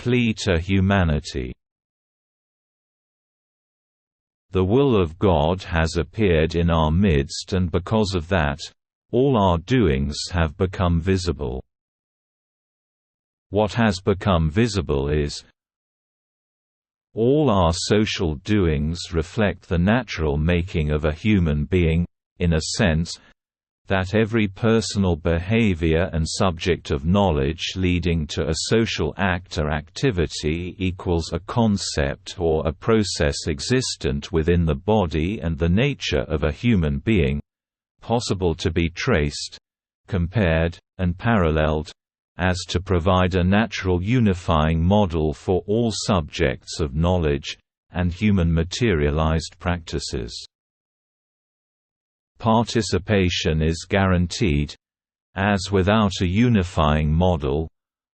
Plea to humanity. The will of God has appeared in our midst, and because of that, all our doings have become visible. What has become visible is all our social doings reflect the natural making of a human being, in a sense, that every personal behavior and subject of knowledge leading to a social act or activity equals a concept or a process existent within the body and the nature of a human being, possible to be traced, compared, and paralleled, as to provide a natural unifying model for all subjects of knowledge, and human materialized practices. Participation is guaranteed, as without a unifying model,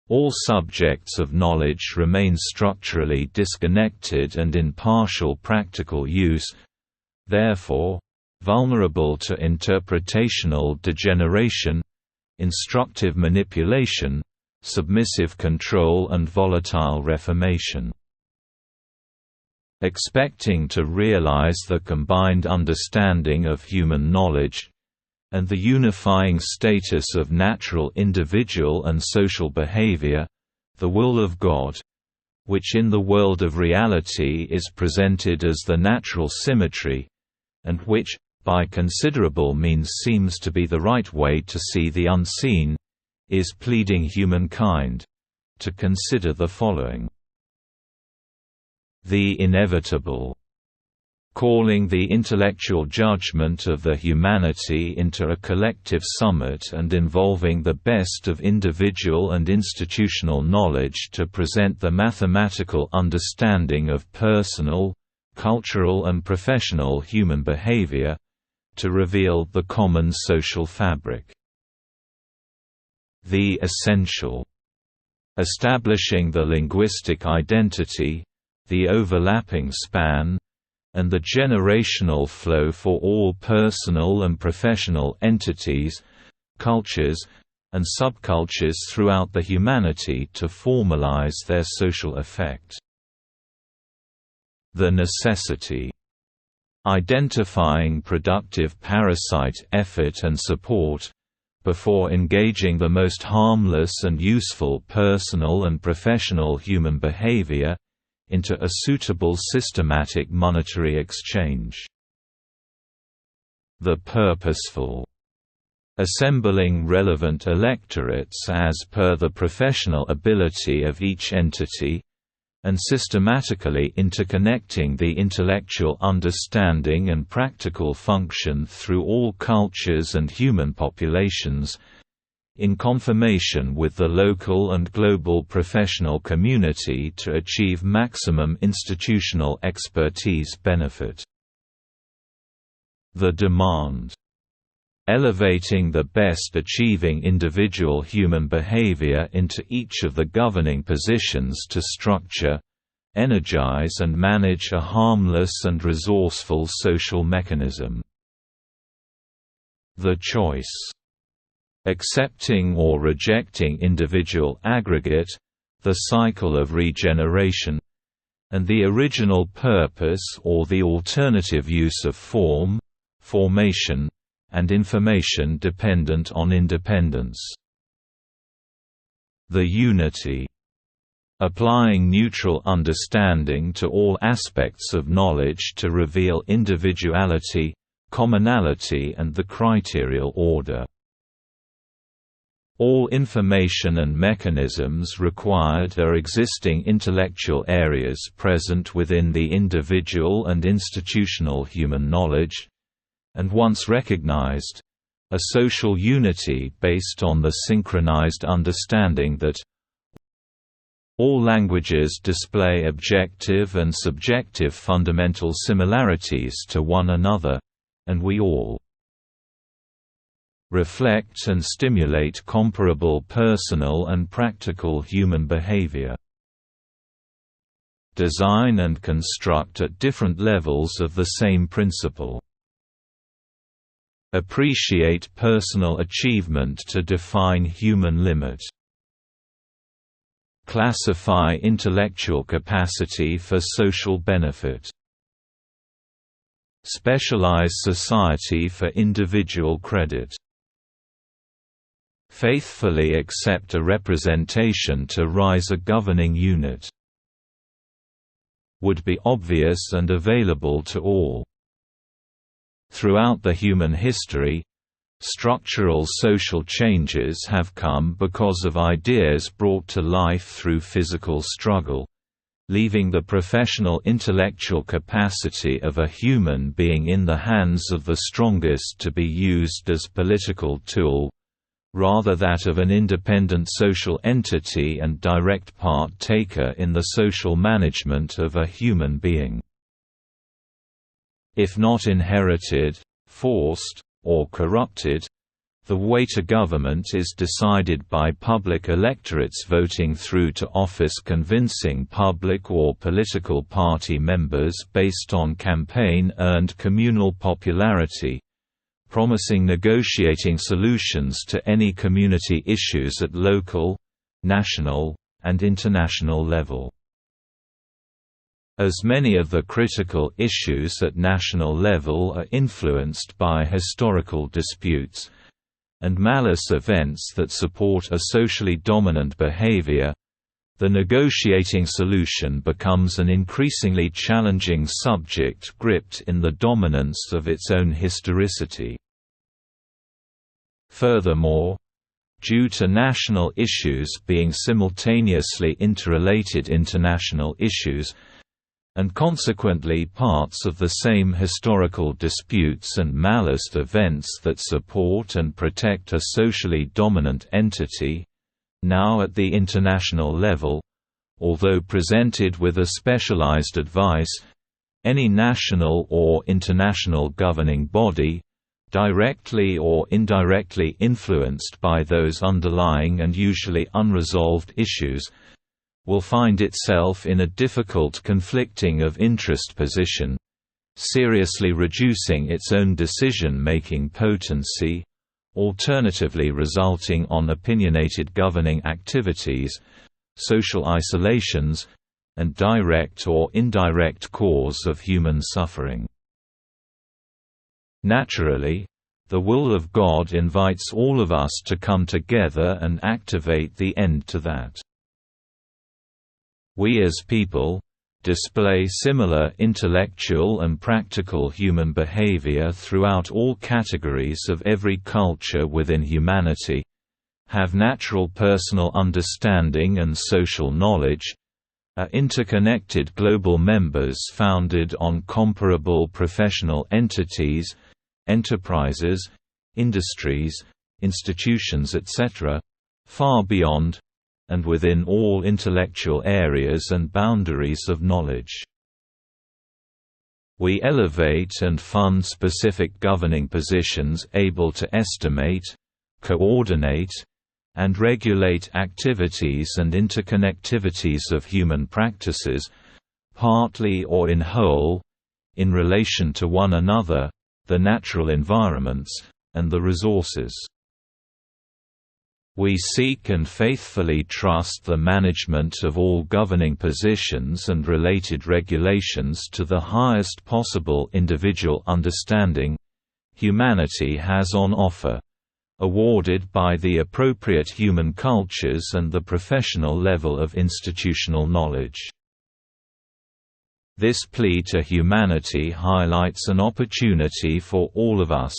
all subjects of knowledge remain structurally disconnected and in partial practical use, therefore, vulnerable to interpretational degeneration, instructive manipulation, submissive control and volatile reformation. Expecting to realize the combined understanding of human knowledge, and the unifying status of natural individual and social behavior, the will of God, which in the world of reality is presented as the natural symmetry, and which, by considerable means seems to be the right way to see the unseen, is pleading humankind to consider the following. The inevitable, calling the intellectual judgment of the humanity into a collective summit and involving the best of individual and institutional knowledge to present the mathematical understanding of personal, cultural and professional human behavior, to reveal the common social fabric. The essential, establishing the linguistic identity, the overlapping span, and the generational flow for all personal and professional entities, cultures, and subcultures throughout the humanity to formalize their social effect. The necessity, identifying productive parasite effort and support, before engaging the most harmless and useful personal and professional human behavior, into a suitable systematic monetary exchange. The purposeful, assembling relevant electorates as per the professional ability of each entity, and systematically interconnecting the intellectual understanding and practical function through all cultures and human populations, in conformation with the local and global professional community to achieve maximum institutional expertise benefit. The demand, elevating the best achieving individual human behavior into each of the governing positions to structure, energize and manage a harmless and resourceful social mechanism. The choice, accepting or rejecting individual aggregate, the cycle of regeneration, and the original purpose or the alternative use of form, formation, and information dependent on independence. The unity, applying neutral understanding to all aspects of knowledge to reveal individuality, commonality and the criterial order. All information and mechanisms required are existing intellectual areas present within the individual and institutional human knowledge, and once recognized, a social unity based on the synchronized understanding that all languages display objective and subjective fundamental similarities to one another, and we all reflect and stimulate comparable personal and practical human behavior. Design and construct at different levels of the same principle. Appreciate personal achievement to define human limit. Classify intellectual capacity for social benefit. Specialize society for individual credit. Faithfully accept a representation to rise a governing unit. Would be obvious and available to all. Throughout the human history, structural social changes have come because of ideas brought to life through physical struggle, leaving the professional intellectual capacity of a human being in the hands of the strongest to be used as political tool, rather that of an independent social entity and direct part-taker in the social management of a human being. If not inherited, forced, or corrupted, the way to government is decided by public electorates voting through to office, convincing public or political party members based on campaign-earned communal popularity, promising negotiating solutions to any community issues at local, national, and international level. As many of the critical issues at national level are influenced by historical disputes and malice events that support a socially dominant behavior, the negotiating solution becomes an increasingly challenging subject gripped in the dominance of its own historicity. Furthermore, due to national issues being simultaneously interrelated international issues, and consequently parts of the same historical disputes and malice events that support and protect a socially dominant entity, now at the international level, although presented with a specialized advice, any national or international governing body, directly or indirectly influenced by those underlying and usually unresolved issues, will find itself in a difficult conflicting of interest position, seriously reducing its own decision-making potency, alternatively resulting on opinionated governing activities, social isolations, and direct or indirect cause of human suffering. Naturally, the will of God invites all of us to come together and activate the end to that. We as people display similar intellectual and practical human behavior throughout all categories of every culture within humanity, have natural personal understanding and social knowledge, are interconnected global members founded on comparable professional entities, enterprises, industries, institutions etc., far beyond and within all intellectual areas and boundaries of knowledge. We elevate and fund specific governing positions able to estimate, coordinate, and regulate activities and interconnectivities of human practices, partly or in whole, in relation to one another, the natural environments, and the resources. We seek and faithfully trust the management of all governing positions and related regulations to the highest possible individual understanding humanity has on offer, awarded by the appropriate human cultures and the professional level of institutional knowledge. This plea to humanity highlights an opportunity for all of us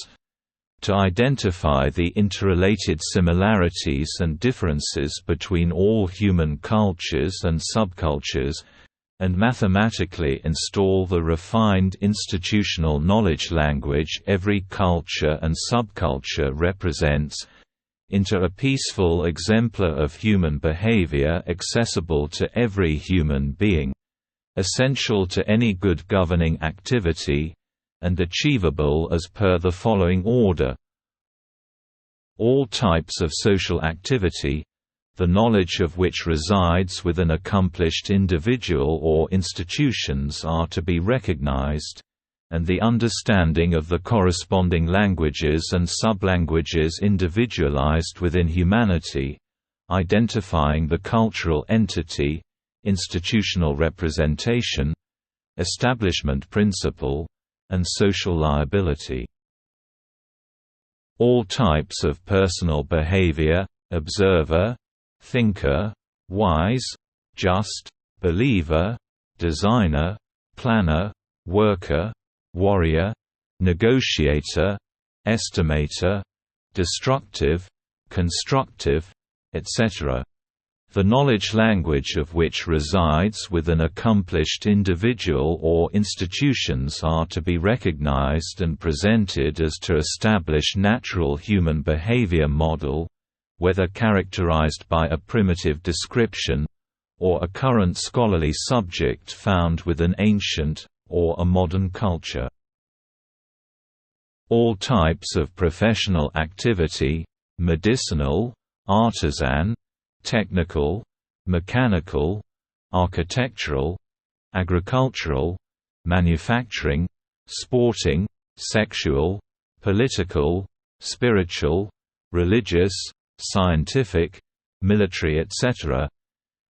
to identify the interrelated similarities and differences between all human cultures and subcultures, and mathematically install the refined institutional knowledge language every culture and subculture represents, into a peaceful exemplar of human behavior accessible to every human being, essential to any good governing activity, and achievable as per the following order. All types of social activity, the knowledge of which resides with an accomplished individual or institutions are to be recognized, and the understanding of the corresponding languages and sublanguages individualized within humanity, identifying the cultural entity, institutional representation, establishment principle, and social liability. All types of personal behavior: observer, thinker, wise, just, believer, designer, planner, worker, warrior, negotiator, estimator, destructive, constructive, etc. The knowledge language of which resides with an accomplished individual or institutions are to be recognized and presented as to establish natural human behavior model, whether characterized by a primitive description, or a current scholarly subject found within ancient, or a modern culture. All types of professional activity: medicinal, artisan, technical, mechanical, architectural, agricultural, manufacturing, sporting, sexual, political, spiritual, religious, scientific, military, etc.,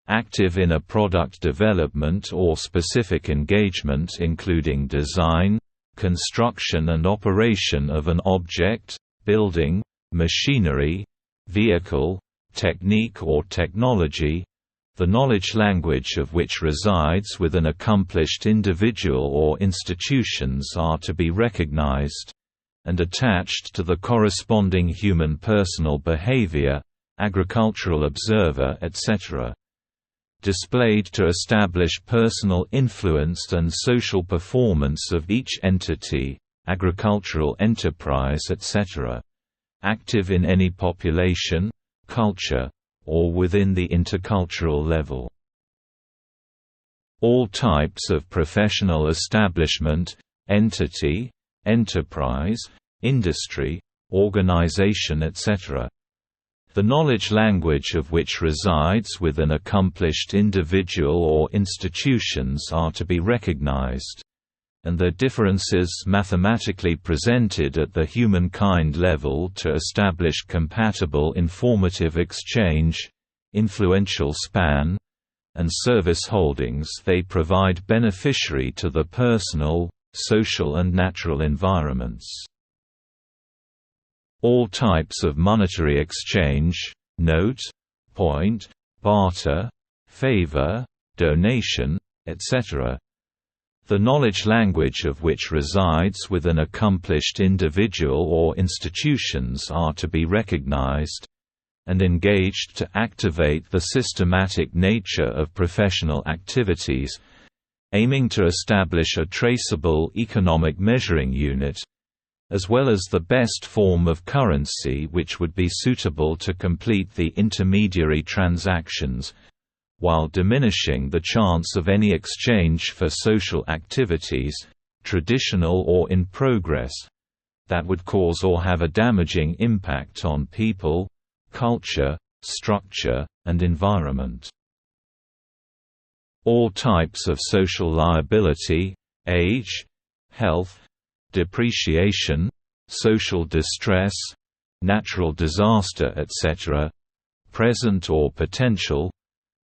active in a product development or specific engagement including design, construction and operation of an object, building, machinery, vehicle, technique or technology, the knowledge language of which resides with an accomplished individual or institutions are to be recognized and attached to the corresponding human personal behavior, agricultural observer, etc., displayed to establish personal influence and social performance of each entity, agricultural enterprise, etc., active in any population, culture, or within the intercultural level. All types of professional establishment, entity, enterprise, industry, organization, etc., the knowledge language of which resides with an accomplished individual or institutions are to be recognized, and their differences mathematically presented at the humankind level to establish compatible informative exchange, influential span, and service holdings they provide beneficiary to the personal, social and natural environments. All types of monetary exchange, note, point, barter, favor, donation, etc., the knowledge language of which resides with an accomplished individual or institutions are to be recognized and engaged to activate the systematic nature of professional activities, aiming to establish a traceable economic measuring unit, as well as the best form of currency which would be suitable to complete the intermediary transactions, while diminishing the chance of any exchange for social activities, traditional or in progress, that would cause or have a damaging impact on people, culture, structure, and environment. All types of social liability, age, health, depreciation, social distress, natural disaster, etc., present or potential,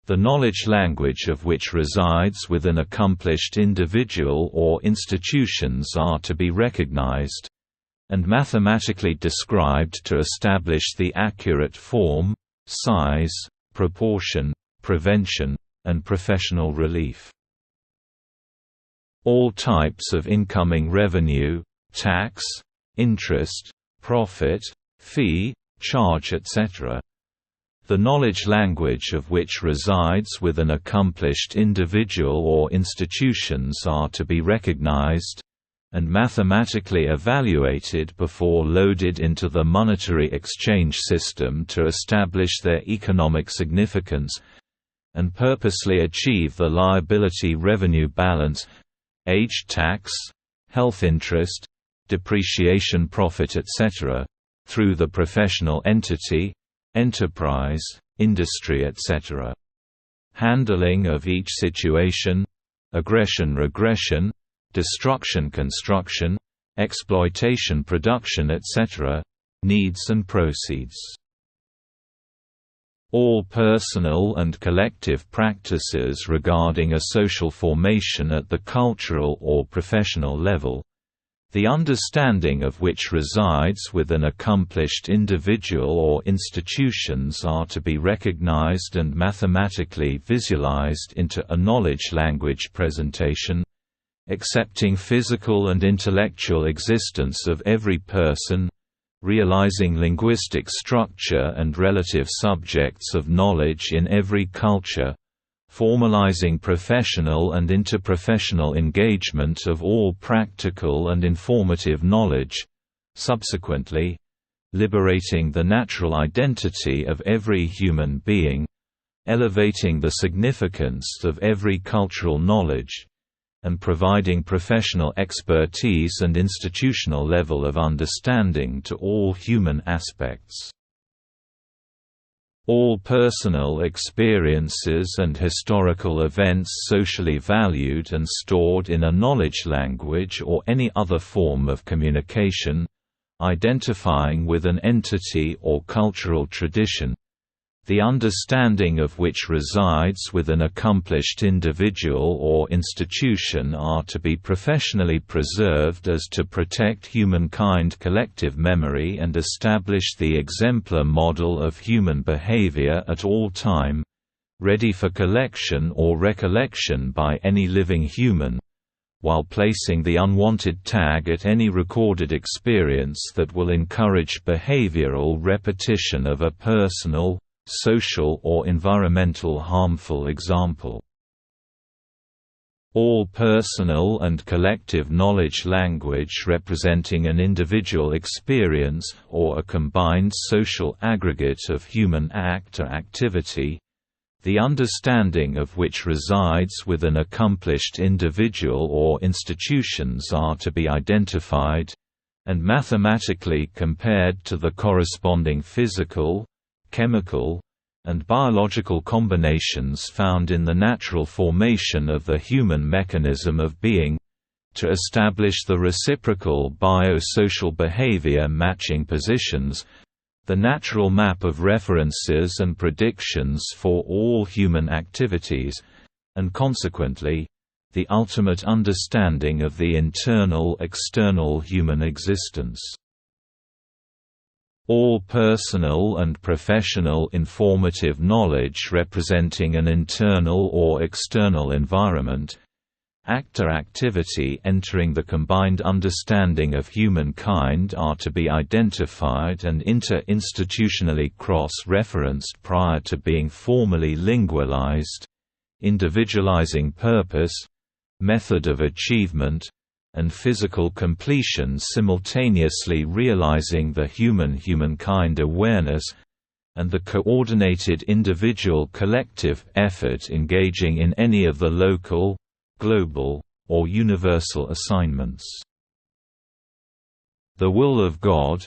the knowledge language of which resides with an accomplished individual or institutions are to be recognized and mathematically described to establish the accurate form, size, proportion, prevention, and professional relief. All types of incoming revenue, tax, interest, profit, fee, charge, etc., the knowledge language of which resides with an accomplished individual or institutions are to be recognized and mathematically evaluated before loaded into the monetary exchange system to establish their economic significance and purposely achieve the liability-revenue balance, age tax, health interest, depreciation profit, etc., through the professional entity, enterprise, industry, etc. Handling of each situation, aggression-regression, destruction-construction, exploitation-production, etc., needs and proceeds. All personal and collective practices regarding a social formation at the cultural or professional level, the understanding of which resides with an accomplished individual or institutions, are to be recognized and mathematically visualized into a knowledge-language presentation, accepting physical and intellectual existence of every person, realizing linguistic structure and relative subjects of knowledge in every culture, formalizing professional and interprofessional engagement of all practical and informative knowledge, subsequently, liberating the natural identity of every human being, elevating the significance of every cultural knowledge, and providing professional expertise and institutional level of understanding to all human aspects. All personal experiences and historical events socially valued and stored in a knowledge language or any other form of communication, identifying with an entity or cultural tradition, the understanding of which resides with an accomplished individual or institution, are to be professionally preserved as to protect humankind collective memory and establish the exemplar model of human behavior at all time, ready for collection or recollection by any living human, while placing the unwanted tag at any recorded experience that will encourage behavioral repetition of a personal, social or environmental harmful example. All personal and collective knowledge language representing an individual experience or a combined social aggregate of human act or activity, the understanding of which resides with an accomplished individual or institutions, are to be identified and mathematically compared to the corresponding physical, chemical, and biological combinations found in the natural formation of the human mechanism of being, to establish the reciprocal biosocial behavior matching positions, the natural map of references and predictions for all human activities, and consequently, the ultimate understanding of the internal-external human existence. All personal and professional informative knowledge representing an internal or external environment, act or activity entering the combined understanding of humankind, are to be identified and inter-institutionally cross-referenced prior to being formally lingualized, individualizing purpose, method of achievement, and physical completion, simultaneously realizing the humankind awareness, and the coordinated individual-collective effort engaging in any of the local, global, or universal assignments. The will of God,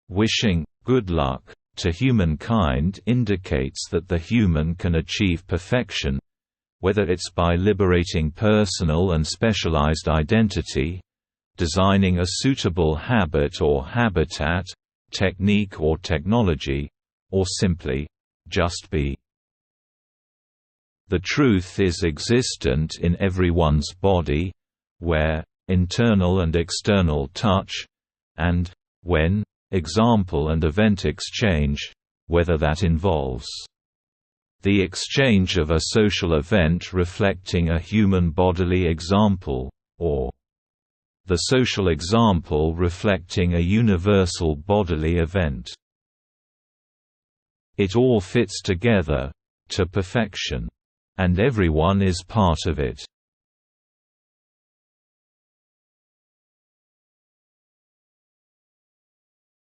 wishing good luck to humankind, indicates that the human can achieve perfection, whether it's by liberating personal and specialized identity, designing a suitable habit or habitat, technique or technology, or simply, just be. The truth is existent in everyone's body, where, internal and external touch, and, when, example and event exchange, whether that involves the exchange of a social event reflecting a human bodily example, or the social example reflecting a universal bodily event. It all fits together to perfection, and everyone is part of it.